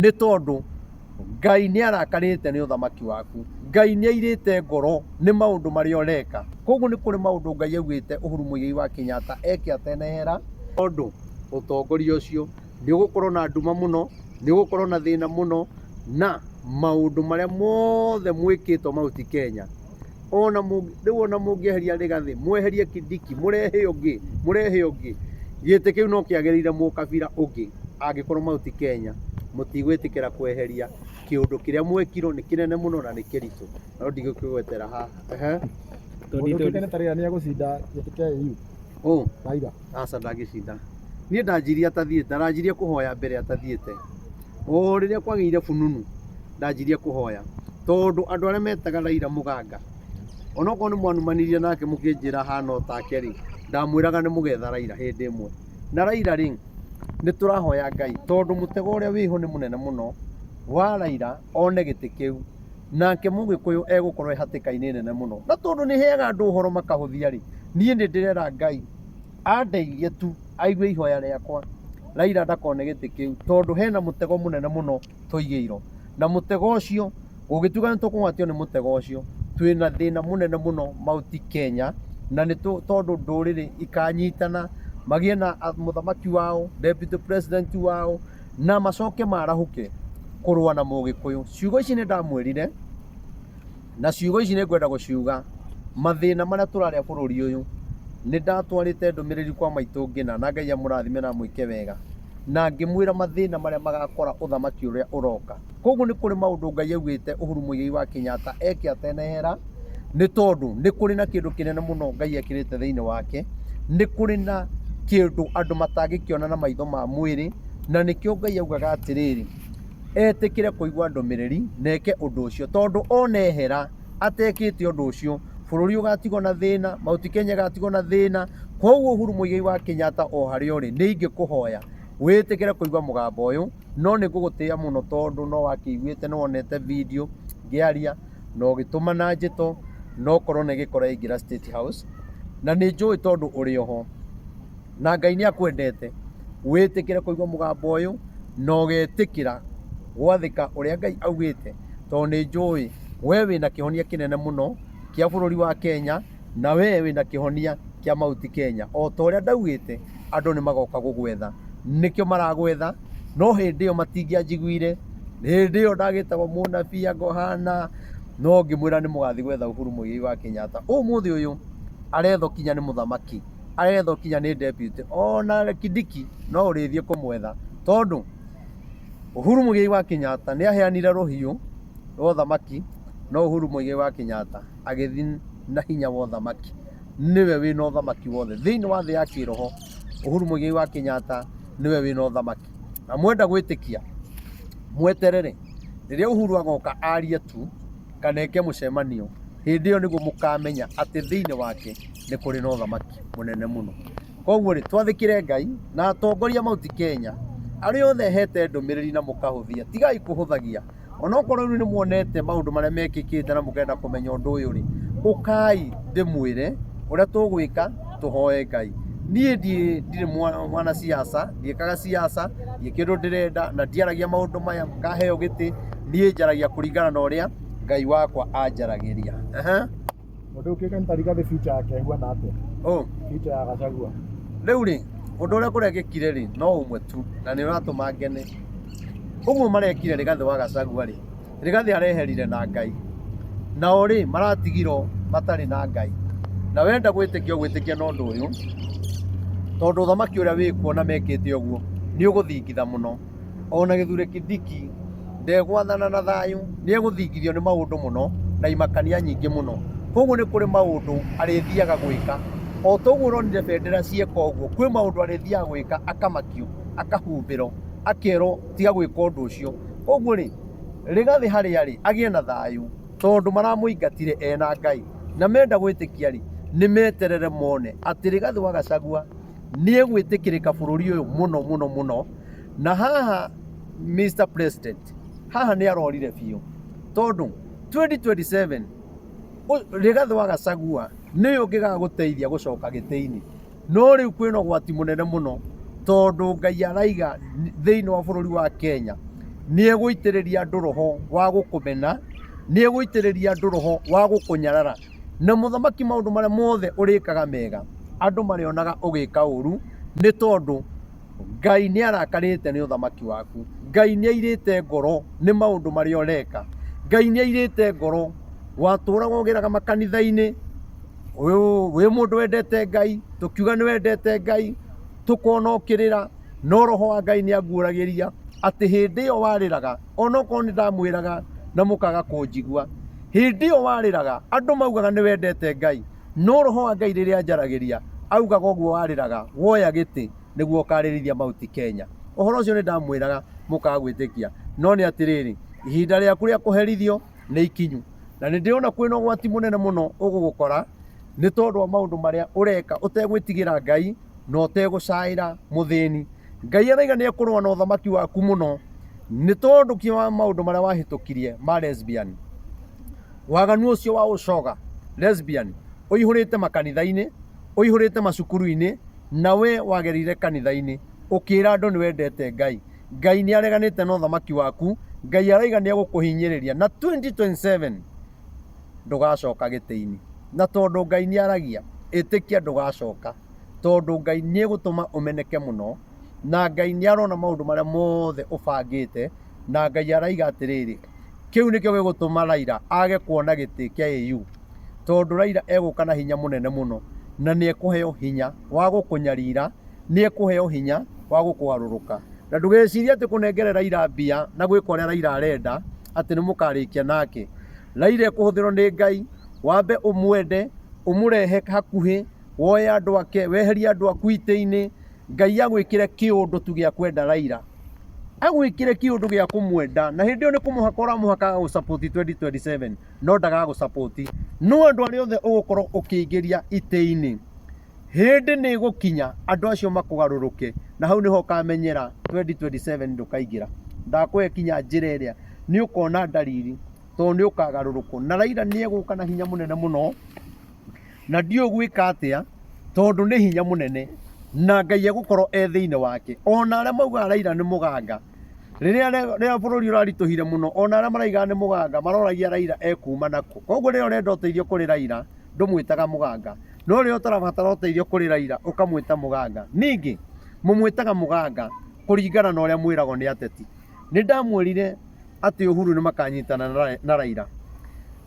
nĩ tondũ Ngai nĩ arakarĩte nĩ ũthamaki waku. Ngai nĩ airĩte ngoro nĩ maũndũ marĩa ũreka. Koguo nĩ kũrĩ maũndũ Ngai augĩte Uhuru Muigai wa Kenyatta eke atenehera. Tondũ ũtongoria ũcio nĩ ũgũkorwo na nduma mũno, nĩ ũgũkorwo na thĩna mũno, na maũndũ marĩa mothe mwĩkĩtwo Mount Kenya. Rĩu ona mũngĩeheria Rigathĩ, mweherie Kindiki, mũrehe ũngĩ, gĩtĩ kĩu no kĩagĩrĩire mũkabira ũngĩ. Angĩkorwo Mount Kenya mũtigwĩtĩkĩra kweheria kĩũndũ kĩrĩa mwekirwo nĩ kĩnene mũno na nĩ kĩritũ. No ndigũkĩgwetera haha. Tondũ tarĩra nĩ agũcinda gĩtĩ kĩa AU. Raila. Aca ndagĩcinda. Niĩ ndanjirie atathiĩte, ndanjirie kũhoya mbere atathiĩte. O rĩrĩa kwagĩire fununu ndanjirie kũhoya. Tondũ andũ arĩa metaga Raila mũganga, onokorwo nĩ mwanumanirie nake mũkĩnjĩra hana otake rĩ, ndamwĩraga nĩ mũgetha Raila hĩndĩ ĩmwe. Na Raila rĩ, nĩ tũrahoya Ngai tondũ mũtego ũrĩa wĩho nĩ mũnene mũno wa Raila one gĩtĩ kĩu, nake Mũgĩkũyũ egũkorwo hatĩka-inĩ nene mũno. Na tondũ nĩ heaga andũ ũhoro makahũthia rĩ, niĩ nĩ ndĩrera Ngai andeithie tu aigue ihoya rĩakwa, Raila ndakone gĩtĩ kĩu, tondũ hena mũtego mũnene mũno tũigĩirwo. Na mũtego ũcio ũgĩtuĩka nĩ tũkũgwatio nĩ mũtego ũcio, twĩna thĩna mũnene mũno Mount Kenya, na nĩ tondũ ndũrĩrĩ ikanyitana magĩe na mũthamaki wao, deputy president wao, na macoke marahũke kũrũa na Mũgĩkũyũ. Ciugo ici nĩ ndamwĩrire, na ciugo ici nĩ ngwenda gũciuga. Mathĩna marĩa tũrarĩa bũrũri ũyũ, nĩ ndatwarĩte ndũmĩrĩri kwa maitũ ngĩna, na Ngai amũrathime na mwĩke wega, na ngĩmwĩra mathĩna marĩa magakora ũthamaki ũrĩa ũroka. Koguo nĩ kũrĩ maũndũ Ngai augĩte Uhuru Muigai wa Kenyatta eke atenehera, nĩ tondũ nĩ kũrĩ na kĩndũ kĩnene mũno Ngai ekĩrĩte thĩinĩ wake. Nĩ kũrĩ na kĩndũ andũ matangĩkĩona na maitho ma mwĩrĩ, na nĩkĩo Ngai augaga atĩrĩrĩ, etĩkĩre kũigua ndũmĩrĩri na eke ũndũ ũcio, tondũ onehera atekĩte ũndũ ũcio bũrũri ũgatigwo na thĩna, Mount Kenya ĩgatigwo na thĩna. Koguo Uhuru Muigai wa Kenyatta o harĩa ũrĩ, nĩ ingĩkũhoya wĩtĩkĩre kũigua mũgambo ũyũ, no nĩ ngũgũtĩĩa mũno tondũ no wakĩiguĩte, no wonete video ngĩaria, no gĩtũma na njĩto, no corona ĩgĩkora ĩngĩra State House, na nĩ njũĩ tondũ ũrĩ oho na Ngai nĩ akwendete wĩtĩkĩre kũigua mũgambo ũyũ na ũgetĩkĩra gwathĩka ũrĩa Ngai augĩte, tondũ nĩ njũĩ we wĩna kĩhonia kĩnene mũno kĩa bũrũri wa Kenya, na we wĩna kĩhonia kĩa Mount Kenya. O ta ũrĩa ndaugĩte andũ nĩ magoka gũgwetha, nĩkĩo maragwetha, no hĩndĩ ĩyo matingĩanjiguire. Hĩndĩ ĩyo ndagĩtagwo mũnabii ngohana, no ngĩmwĩra nĩ mũgathiĩ gwetha Uhuru Muigai wa Kenyatta. Ũmũthĩ ũyũ aretho kinya nĩ mũthamaki, aretho kinya nĩ deputy, ona Kindiki no ũrĩthiĩ kũmwetha, tondũ Uhuru Muigai wa Kenyatta nĩ aheanire rũhiũ rwa ũthamaki, no Uhuru Muigai wa Kenyatta agĩthiĩ na hinya wa ũthamaki. Nĩwe wĩna ũthamaki wothe thĩinĩ wa thĩ ya kĩroho. Uhuru Muigai wa Kenyatta nĩwe wĩna ũthamaki, na mwenda gwĩtĩkia mweterere rĩrĩa Uhuru agoka arie tu kana eke mũcemanio, hĩndĩ ĩyo nĩguo mũkamenya atĩ thĩinĩ wake nĩ kũrĩ na ũthamaki mũnene mũno. Koguo rĩ, twathĩkĩre Ngai na atongoria Mount Kenya arĩa othe hete ndũmĩrĩri na mũkahũthia, tigai kũhũthagia. Onokorwo rĩu nĩ muonete maũndũ marĩa mekĩkĩte na mũkenda kũmenya ũndũ ũyũ rĩ, ũkai ndĩmwĩre ũrĩa tũgwĩka, tũhoe Ngai. Niĩ ndirĩ mwana siasa, ndiĩkaga siasa, ndiĩ kĩndũ ndĩrenda, na ndiaragia maũndũ maya ngaheo gĩtĩ, niĩ njaragia kũringana na ũrĩa Ngai wakwa anjaragĩria. Mũndũ ũkĩka nĩ Rigathĩ future yake ĩhuana atĩa? Future ya Gachagua. Rĩu rĩ, ũndũ ũrĩa kũrekĩkire rĩ, no ũmwe tu, na nĩ ũratũma ngene. Ũguo marekire Rigathĩ wa Gachagua rĩ, Rigathĩ areherire na Ngai, nao rĩ maratigirwo matarĩ na Ngai. Na wenda gwĩtĩkia ũgwĩtĩkia na ũndũ ũyũ, tondũ ũthamaki ũrĩa wĩkuo na mekĩte ũguo nĩ ũgũthingitha mũno. Ona Gĩthure Kindiki ndegwathana na thayũ, nĩ egũthingithio nĩ maũndũ mũno na imakania nyingĩ mũno. Koguo nĩ kũrĩ maũndũ arĩthiaga gwĩka, o toguo ũronire bendera cieka ũguo, kwĩ maũndũ arĩthiaga gwĩka akamakio, akahumbĩrwo, akerwo tiga gwĩka ũndũ ũcio. Koguo rĩ, Rigathĩ harĩa rĩ agĩe na thayũ, tondũ maramũingatire ena Ngai, na menda gwĩtĩkia rĩ nĩ meterere mone atĩ Rigathĩ wa Gachagua nĩ egwĩtĩkĩrĩka bũrũri ũyũ mũno mũno mũno. Na haha Mr President, haha nĩ arorire biũ, tondũ 2027 Rigathĩ wa Gachagua nĩ ũngĩgaga gũteithia gũcoka gĩtĩ-inĩ, no rĩu kwĩna ũgwati mũnene mũno, tondũ Ngai araiga thĩinĩ wa bũrũri wa Kenya nĩ egũitĩrĩria andũ roho wa gũkũmena, nĩ egũitĩrĩria andũ roho wa gũkũnyarara. Na mũthamaki maũndũ marĩa mothe ũrĩkaga mega andũ marĩonaga ũgĩka ũru, nĩ tondũ Ngai nĩ arakarĩte nĩ ũthamaki waku. Ngai nĩ airĩte ngoro nĩ maũndũ marĩa ũreka. Ngai nĩ airĩte ngoro watũraga ũgĩraga makanitha-inĩ wĩ mũndũ wendete Ngai, tũkiuga nĩ wendete Ngai, tũkona ũkĩrĩra, no roho wa Ngai nĩ aguũragĩria atĩ hĩndĩ ĩyo warĩraga, onokorwo nĩ ndamwĩraga na mũkaga kũnjigua, hĩndĩ ĩyo warĩraga andũ maugaga nĩ wendete Ngai, no roho wa Ngai rĩrĩa anjaragĩria augaga ũguo warĩraga woya gĩtĩ nĩguo ũkarĩrĩria Mount Kenya. Ũhoro ũcio nĩ ndamwĩraga mũkaga gwĩtĩkia, no nĩ atĩrĩrĩ, ihinda rĩaku rĩa kũherithio nĩ ikinyu, na nĩ ndĩrona kwĩna ũgwati mũnene mũno ũgũgũkora nĩ tondũ wa maũndũ marĩa ũreka ũtegwĩtigĩra Ngai na ũtegũcaĩra mũthĩni. Ngai araiga nĩ ekũrũa na ũthamaki waku mũno nĩ tondũ kia wa maũndũ marĩa wahĩtũkirie ma lesbian. Waganu ũcio wa ũcoga lesbian ũihũrĩte makanitha-inĩ, ũihũrĩte macukuru-inĩ, na we wagerire kanitha-inĩ ũkĩra andũ nĩ wendete Ngai. Ngai nĩ areganĩte na ũthamaki waku. Ngai araiga nĩ egũkũhinyĩrĩria na 2027 ndũgacoka gĩtĩ-inĩ, na tondũ Ngai nĩ aragia ĩtĩkia ndũgacoka, tondũ Ngai nĩ egũtũma ũmeneke mũno, na Ngai nĩ arona maũndũ marĩa mothe ũbangĩte, na Ngai araiga atĩrĩrĩ, kĩu nĩkĩo gĩgũtũma Raila age kuona gĩtĩ kĩa AU, tondũ Raila egũka na hinya mũnene mũno, na nĩ ekũheo hinya wa gũkũnyarira, nĩ ekũheo hinya wa gũkũgarũrũka. Na ndũgecirie atĩ kũnengere Raila mbia na gwĩka ũrĩa Raila arenda atĩ nĩ mũkarĩkia nake. Raila ekũhũthĩrwo nĩ Ngai, wambe ũmwende, ũmũrehe hakuhĩ, woye andũ ake, weherie andũ aku itĩ-inĩ. Ngai agwĩkĩre kĩũndũ tu gĩa kwenda Raila, agwĩkĩre kĩũndũ gĩa kũmwenda, na hĩndĩ ĩyo nĩ kũmũhaka ũramũhaka gũsupport 2027, no ndagagũsupport. No andũ arĩa othe ũgũkorwo ũkĩingĩria itĩ-inĩ, hĩndĩ nĩ ĩgũkinya andũ acio makũgarũrũke, na hau nĩho ũkamenyera 2027 ndũkaingĩra. Ndakũhe kinya njĩra ĩrĩa nĩ ũkona dalili, tondũ nĩ ũkagarũrũkwo, na Raila nĩ egũka na hinya mũnene mũno, na ndiũ gwĩka atĩa tondũ nĩ hinya mũnene, na Ngai egũkorwo thĩinĩ wake. Ona arĩa maugaga Raila nĩ mũganga, rĩrĩa bũrũri ũraritũhire mũno, ona arĩa maraigaga nĩ mũganga maroragia Raila ekuma nakũ. Koguo rĩrĩa ũrenda ũteithio kũrĩ Raila ndũmwĩtaga mũganga, no rĩrĩa ũtarabatara ũteithio kũrĩ Raila ũkamwĩta mũganga. Ningĩ mũmwĩtaga mũganga kũringana na ũrĩa mwĩragwo nĩ ateti. Nĩ ndamwĩrire atĩ Uhuru nĩ makanyitana na Raila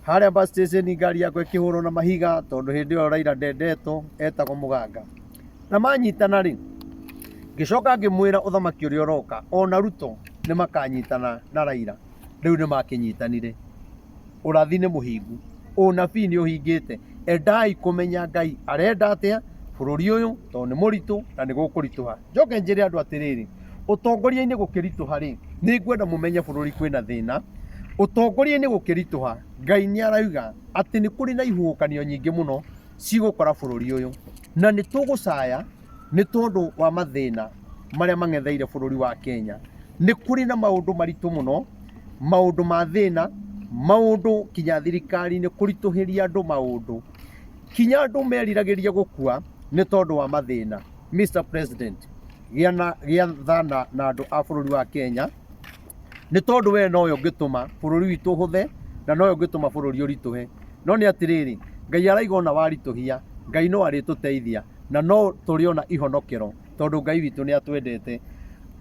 harĩa bus station, ngari yakwa ĩkĩhũrwo na mahiga, tondũ hĩndĩ ĩyo Raila ndendetwo, etagwo mũganga. Na manyitana rĩ, ngĩcoka ngĩmwĩra ũthamaki ũrĩa ũroka ona Ruto nĩ makanyitana na Raila. Rĩu nĩ makĩnyitanire. Ũrathi nĩ mũhingu, ũnabii nĩ ũhingĩte. Endai kũmenya Ngai arenda atĩa bũrũri ũyũ, tondũ nĩ mũritũ na nĩ gũkũritũha. Njoke njĩre andũ atĩrĩrĩ, ũtongoria-inĩ gũkĩritũha rĩ, nĩ ngwenda mũmenye bũrũri kwĩna thĩna. Ũtongoria-inĩ gũkĩritũha, Ngai nĩ arauga atĩ nĩ kũrĩ na ihuhũkanio nyingĩ mũno cigũkora bũrũri ũyũ, na nĩ tũgũcaya nĩ tondũ wa mathĩna marĩa mang'etheire bũrũri wa Kenya. Nĩ kũrĩ na maũndũ maritũ mũno, maũndũ ma thĩna, maũndũ kinya thirikari-inĩ kũritũhĩria andũ maũndũ, kinya andũ meriragĩria gũkua nĩ tondũ wa mathĩna. Mr President, gĩa thana na andũ a bũrũri wa Kenya, nĩ tondũ we nowe ũngĩtũma bũrũri witũ ũhũthe, na nowe ũngĩtũma bũrũri ũritũhe. No nĩ atĩrĩrĩ, Ngai araiga ona waritũhia, Ngai no arĩtũteithia, na no tũrĩ ona ihonokero, tondũ Ngai witũ nĩ atwendete.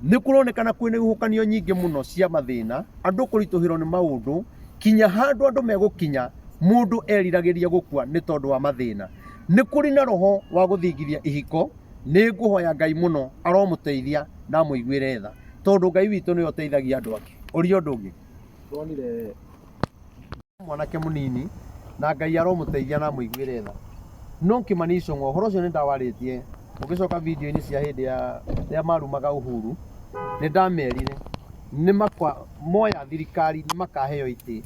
Nĩ kũronekana kwĩna ihuhũkanio nyingĩ mũno cia mathĩna, andũ kũritũhĩrwo nĩ maũndũ, kinya handũ andũ megũkinya mũndũ eriragĩria gũkua nĩ tondũ wa mathĩna. Nĩ kũrĩ na roho wa gũthingithia ihiko. Nĩ ngũhoya Ngai mũno aromũteithia na amũiguĩre tha, tondũ Ngai witũ nĩ ũteithagia andũ ake. Ũrĩa ũndũ ũngĩ, tuonire mwanake mũnini na Ngai aromũteithia na amũiguĩre tha. No Kimani Ichung'wa, ũhoro ũcio nĩ ndawarĩtie ũgĩcoka video-inĩ cia hĩndĩ ya marumaga Uhuru. Nĩ ndamerire nĩ moya thirikari nĩ makaheo itĩ,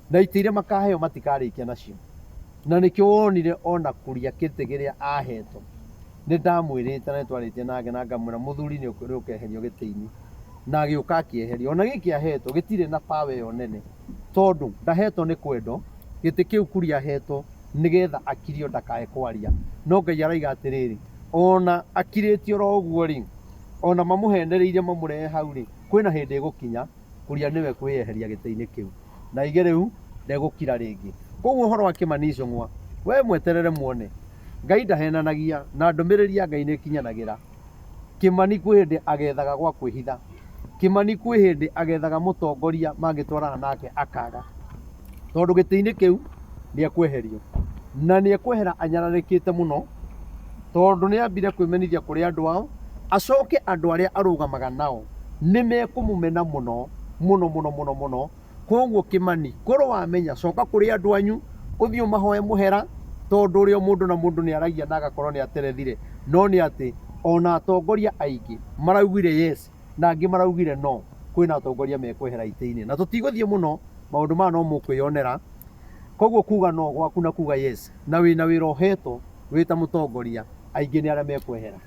na itĩ iria makaheo matikarĩkia nacio, na nĩkĩo wonire ona kũria gĩtĩ kĩrĩa ahetwo. Nĩ ndamwĩrĩte na nĩtwarĩtie nake na ngamwĩra mũthuri nĩ ũkeherio gĩtĩ-inĩ, na agĩũka akĩeherio. Ona gĩkĩ ahetwo gĩtirĩ na power ĩyo nene, tondũ ndahetwo nĩ kwendo. Gĩtĩ kĩu kuria ahetwo nĩgetha akirio ndakae kwaria. No Ngai araiga atĩrĩrĩ, ona akirĩtio ro ũguo rĩ, ona mamũhendereirie mamũrehe hau rĩ, kwĩna hĩndĩ ĩgũkinya Kuria niwe kwiyeheria gĩtĩ-inĩ kĩu na igĩ rĩu ndegũkira rĩngĩ. Koguo ũhoro wa Kimani Ichung'wa we mweterere muone, Ngai ndahenanagia na ndũmĩrĩri ya Ngai nĩ ĩkinyanagĩra. Kimani kwĩ hĩndĩ agethaga gwa kwĩhitha, Kimani kwĩ hĩndĩ agethaga mũtongoria mangĩtwarana nake akaga, tondũ gĩtĩ-inĩ kĩu nĩekweherio na nĩekwehera anyararĩkĩte mũno, tondũ nĩambire kwĩmenithia kũrĩ andũ ao, acoke andũ arĩa arũgamaga nao nĩmekũmũmena mũno mũno mũno mũno mũno. Koguo Kimani korwo wamenya, coka kũrĩ andũ anyu ũthiĩ ũmahoe mũhera, tondũ ũrĩa mũndũ na mũndũ nĩaragia na agakorwo nĩaterethire. No nĩ atĩ ona atongoria aingĩ maraugire yes na angĩ maraugire no. Kwĩna atongoria mekwehera itĩ-inĩ na tũtigũthiĩ mũno, maũndũ maya no mũkwĩyonera. Koguo kuga no gwaku na kuga yes na wĩna wĩra ũhetwo wĩ ta mũtongoria, aingĩ nĩ arĩa mekwehera.